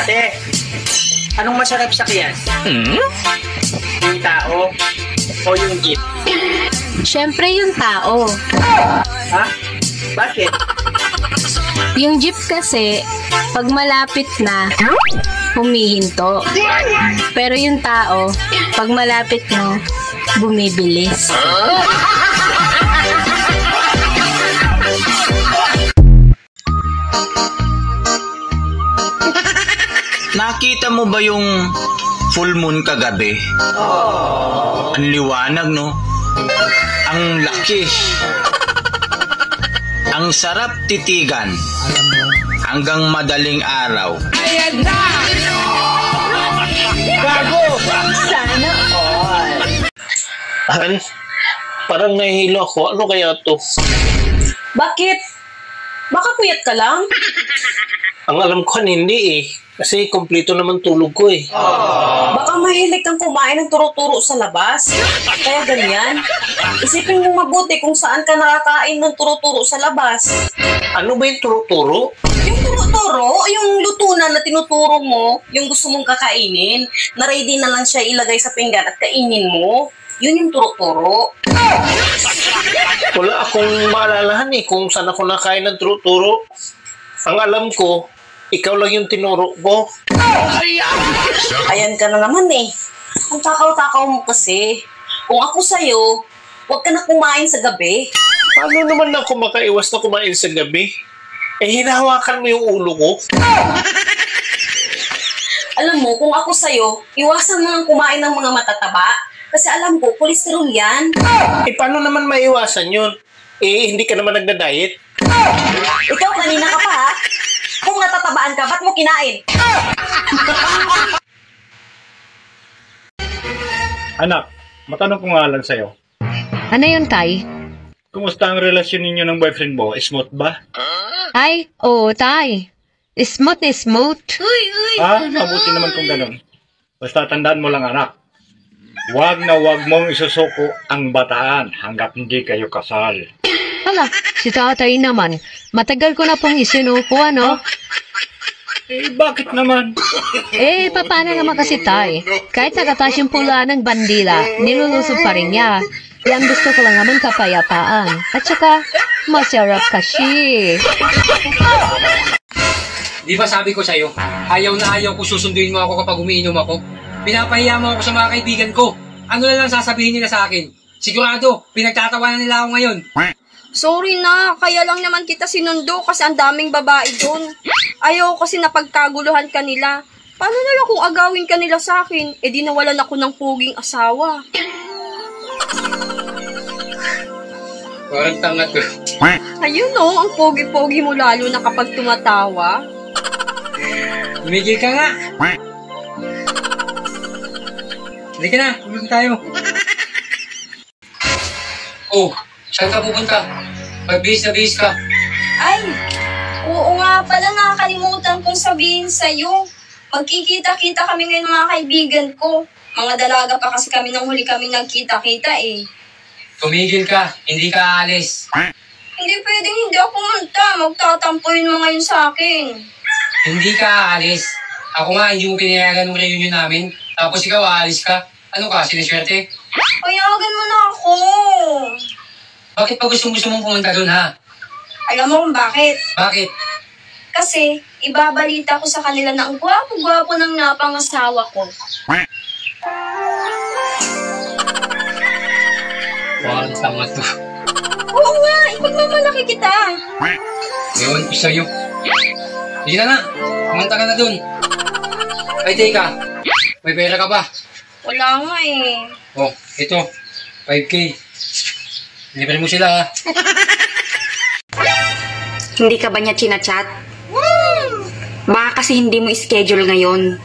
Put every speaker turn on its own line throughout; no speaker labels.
Te, anong masarap sa kiyas? Yung tao o yung jeep?
Siyempre yung tao.
Ha? Bakit?
Yung jeep kasi, pag malapit na, humihinto. Pero yung tao, pag malapit na, bumibilis.
Nakita mo ba yung full moon kagabi? Ang liwanag, no? Ang laki. Ang sarap titigan. Hanggang madaling araw.
Ayan na!
Bago!
Sana all.
Han, parang nahihilo ako. Ano kaya to?
Bakit? Baka puyat ka lang?
Ang alam ko hindi eh. Kasi kompleto naman tulog ko eh.
Baka mahilig kang kumain ng turo-turo sa labas. Kaya ganyan. Isipin mo mabuti kung saan ka nakakain ng turo-turo sa labas.
Ano ba yung turo-turo?
Yung turo-turo, yung lutunan na tinuturo mo, yung gusto mong kakainin, na ready na lang siya ilagay sa pinggan at kainin mo, yun yung turo-turo.
Wala akong maalalahan eh kung saan ako nakain ng turo-turo. Ang alam ko, ikaw lang yung tinuro ko.
Ayan ka na naman eh. Ang takaw-takaw mo kasi. Kung ako sa'yo, huwag ka na kumain sa gabi.
Paano naman ako makaiwas na kumain sa gabi? Eh, hinahawakan mo yung ulo ko.
Alam mo, kung ako sa'yo, iwasan mo nang kumain ng mga matataba. Kasi alam ko, kolesterol yan.
Eh, paano naman maiwasan yun? Eh, hindi ka naman nagda-diet.
Ikaw, kanina ka pa ha? Kung natatabaan ka, ba't mo kinain?
Anak, matanong ko nga lang sa'yo.
Ano yun, Tay?
Kumusta ang relasyon ninyo ng boyfriend mo? Smooth ba?
Ay, oo, Tay. Smooth na smooth.
Mabuti naman kung ganun. Basta tandaan mo lang, anak. Huwag na huwag mong isusuko ang bataan hanggat hindi kayo kasal.
Hala, si Tatay naman. Matagal ko na pong isinuko, ano?
Eh, bakit naman?
Eh, paano naman kasi, Tay? Kahit nakatas yung pula ng bandila, nilulusog pa rin niya. Yang gusto ko lang naman kapayapaan. At saka, masarap kasi.
Di ba sabi ko sa'yo, ayaw na ayaw ko susunduin mo ako kapag umiinom ako? Pinapahiya mo ako sa mga kaibigan ko. Ano na lang sasabihin nila sa akin? Sigurado, pinagtatawanan nila ako ngayon.
Sorry na, kaya lang naman kita sinundo kasi ang daming babae doon. Ayaw kasi napagkaguluhan ka nila. Paano na lang kung agawin ka nila sa akin? Eh di nawalan ako ng puging asawa.
Parang tanga to.
Ayun no, ang pogi-pogi mo lalo na kapag tumatawa.
Tumigil ka nga. Hindi ka na, tulog tayo. Oh, saan ka pupunta? Magbihis na bihis ka.
Ay, oo nga pala, nakakalimutan kong sabihin sa'yo. Magkikita-kita kami ngayon mga kaibigan ko. Mga dalaga pa kasi kami nang huli kami nagkita-kita eh.
Tumigil ka, hindi ka aalis.
Hindi pwedeng hindi ako pumunta. Magtatampuin mo ngayon sa akin.
Hindi ka aalis. Ako nga, hindi mo pinayagan ng reunion namin. Tapos ikaw aalis ka. Ano ka, siniswerte?
Payagan mo na ako.
Bakit pa gusto mong pumunta doon, ha?
Alam mo kung bakit?
Bakit?
Kasi ibabalita ko sa kanila na ang gwapo-gwapo ng napangasawa ko.
Parang tanga to.
Oo nga, ipagmamalaki kita.
Ewan ko sa'yo. Hindi na nga, kumanta ka na doon. Ay, teka. May pera ka ba?
Wala nga eh.
Oh, ito. 5K. Libre mo sila, ha?
Hindi ka ba niya chinachat? Baka kasi hindi mo schedule ngayon.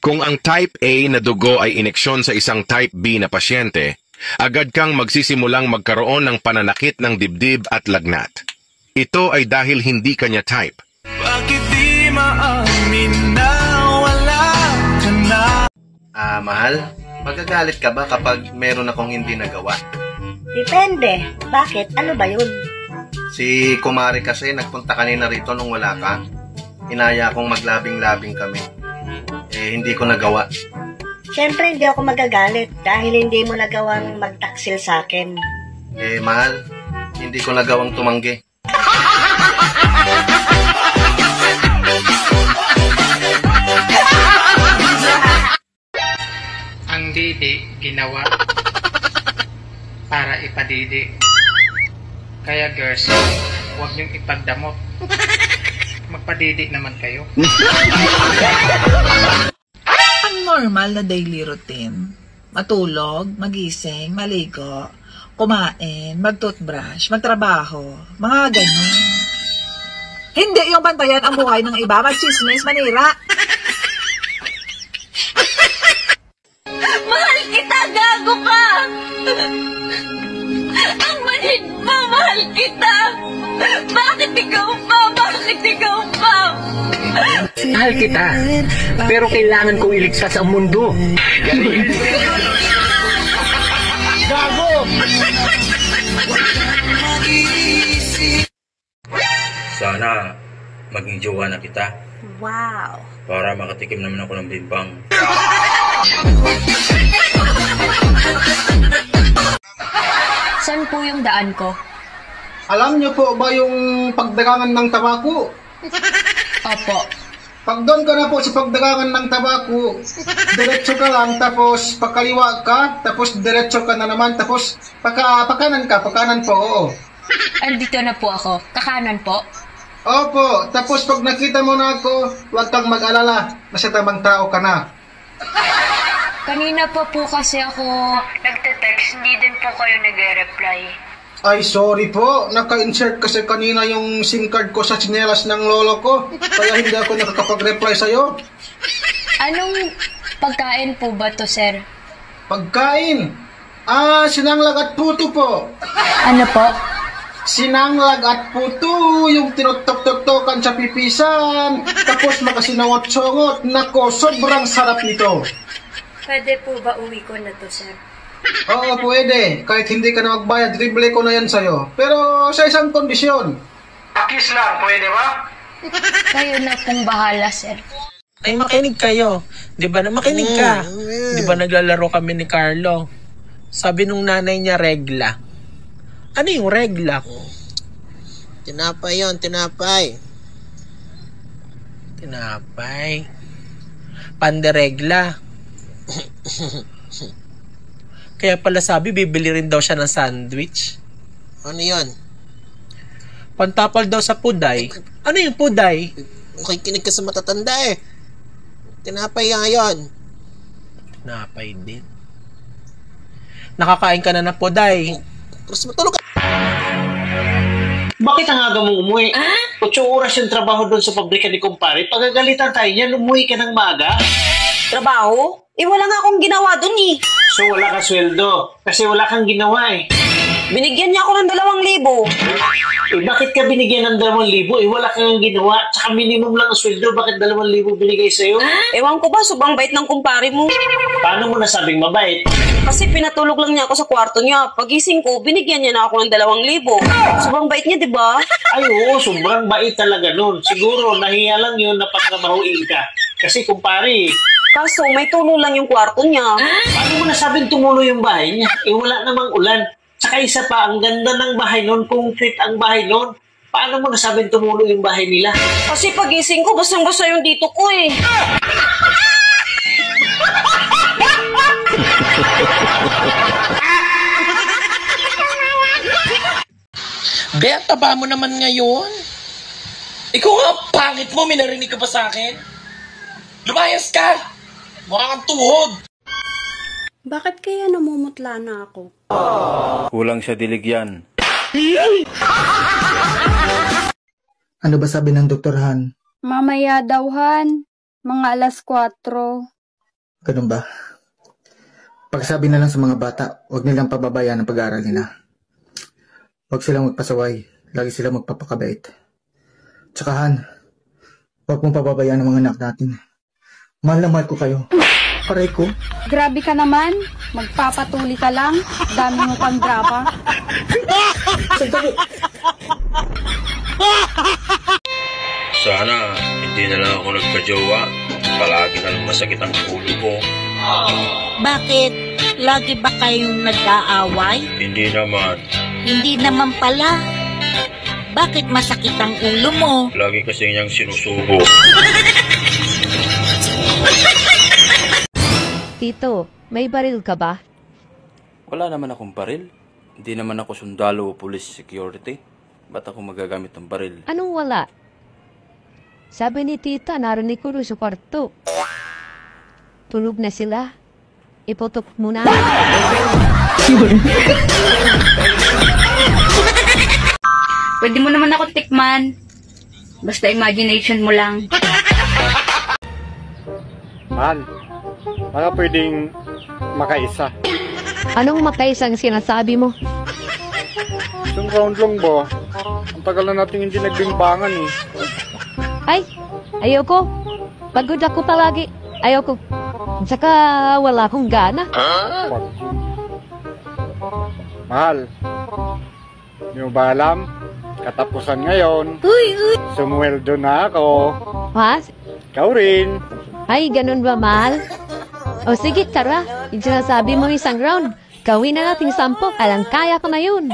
Kung ang type A na dugo ay ineksyon sa isang type B na pasyente, agad kang magsisimulang magkaroon ng pananakit ng dibdib at lagnat. Ito ay dahil hindi kanya type.
Bakit di maamin na wala ka na?
Mahal, magagalit ka ba kapag meron akong hindi nagawa?
Depende. Bakit? Ano ba yun?
Si Kumari kasi nagpunta kanina rito nung wala ka. Inaya akong maglabing-labing kami. Hindi ko nagawa.
Siyempre, hindi ako magagalit dahil hindi mo nagawang magtaksil sa akin.
Mahal, hindi ko nagawang tumanggi.
Ang didi ginawa para ipadidi. Kaya girls, huwag niyong ipagdamot. Magpadidi naman kayo.
Ang normal na daily routine. Matulog, magising, maligo, kumain, mag-toothbrush, magtrabaho, mga ganun. Hindi yung bantayan ang buhay ng iba, mag-chismis, manira.
Mahal kita, gago ka! Ang manhid mo, mahal kita! Bakit ikaw pa? Bakit ikaw pa?
Mahal kita, pero kailangan kong iligtas ang mundo.
Gago!
Sana maging jowa na kita.
Wow!
Para makatikim naman ako ng bimbang.
Saan po yung daan ko?
Alam niyo po ba yung pagdagangan ng tabako?
Opo.
Pag doon ka na po sa pagdagangan ng tabako, diretso ka lang, tapos pakaliwa ka, tapos diretso ka na naman, tapos pakanan po, oo.
Andito na po ako. Kakanan po?
Opo, tapos pag nakita mo na ako, huwag kang mag-alala, nasa tamang tao ka na.
Kanina pa po kasi ako nagte-text, hindi din po kayo nag-reply.
Ay, sorry po. Naka-insert kasi kanina yung SIM card ko sa tsinelas ng lolo ko. Kaya hindi ako nakakapag-reply sa'yo.
Anong pagkain po ba to, sir?
Pagkain? Sinanglag at puto po.
Ano po?
Sinanglag at puto, yung tinutok-tok-tokan sa pipisan. Tapos makasinangot-songot. Nako, sobrang sarap nito.
Pwede po ba uwi ko na to, sir?
Oo, pwede. Kahit hindi ka na magbayad, libre ko na yan sa'yo. Pero sa isang kondisyon. Kiss lang, pwede ba?
Kayo na pong bahala, sir.
Ay, makinig kayo. Di ba na makinig ka? Di ba naglalaro kami ni Carlo? Sabi nung nanay niya, regla. Ano yung regla?
Tinapay yon, tinapay.
Tinapay. Panderegla. Kaya pala sabi, bibili rin daw siya ng sandwich.
Ano yon?
Pantapal daw sa puday. Ano yung puday?
Okay, kinig ka sa matatanda eh. Tinapay nga yun.
Tinapay din. Nakakain ka na ng puday.
Tapos matulog ka.
Bakit ang aga mong umuwi? 8 oras yung trabaho doon sa pabrika ni kumpare. Pagagalitan tayo niyan, umuwi ka ng maaga.
Trabaho? Wala nga akong ginawa dun eh.
So wala ka sweldo. Kasi wala kang ginawa eh.
Binigyan niya ako ng 2,000.
Bakit ka binigyan ng 2,000? Wala kang ginawa. Tsaka minimum lang ang sweldo. Bakit 2,000 binigay sa'yo?
Ewan ko ba, sobrang bait ng kumpare mo.
Paano mo nasabing mabait?
Kasi pinatulog lang niya ako sa kwarto niya. Pagising ko, binigyan niya na ako ng 2,000. Sobrang bait niya, di ba?
Ay oo, sobrang bait talaga nun. Siguro, nahiya lang yun na patrabahuin ka. Kasi kumpare,
kaso may tulo lang yung kwarto niya.
Paano mo nasabing tumulo yung bahay niya? Wala namang ulan. Tsaka isa pa, ang ganda ng bahay nun, concrete ang bahay nun. Paano mo nasabing tumulo yung bahay nila?
Kasi pagising ko, basang-basa yung dito ko eh.
Be, taba mo naman ngayon. Ikaw nga, pangit mo, may narinig ka pa sa akin. Lumayas ka! Mukha kang tuhod!
Bakit kaya namumutla na ako?
Kulang sa dilig yan.
Ano ba sabi ng Dr. Han?
Mamaya daw, Han. Mga 4:00.
Ganun ba? Pagsabi na lang sa mga bata, huwag nilang pababayaan ang pag-aaral nila. Huwag silang magpasaway. Lagi silang magpapakabait. Tsaka Han, huwag mong pababayaan ang mga anak natin. Mahal na mahal ko kayo. Paray ko.
Grabe ka naman. Magpapatuli ka lang. Dami mo pang drama.
Sandali.
Sana hindi na lang ako nagka-jowa. Palagi na lang masakit ang ulo ko.
Bakit? Lagi ba kayong nag-aaway?
Hindi naman.
Hindi naman pala. Bakit masakit ang ulo mo?
Lagi kasi niyang sinusubo.
Tito, may baril ka ba?
Wala naman akong baril. Hindi naman ako sundalo o police security. Ba't ako magagamit ng baril?
Anong wala? Sabi ni tita, narinig ko doon sa kwarto. Tulog na sila. Iputok mo na.
Pwede mo naman ako tikman. Basta imagination mo lang.
Mahal, baka pwedeng makaisa.
Anong makaisang sinasabi mo?
Isang round lang ba? Ang tagal na natin hindi nagbimbangan eh.
Ay, ayoko. Pagod ako palagi. Ayoko. Saka wala akong gana.
Mahal, hindi mo ba alam? Katapusan ngayon. Sumweldo na ako.
Ha?
Ikaw rin.
Ay, ganun ba, mahal? O sige, tara. Yung sinasabi mo isang round. Gawin na natin 10. Alang kaya ko na yun.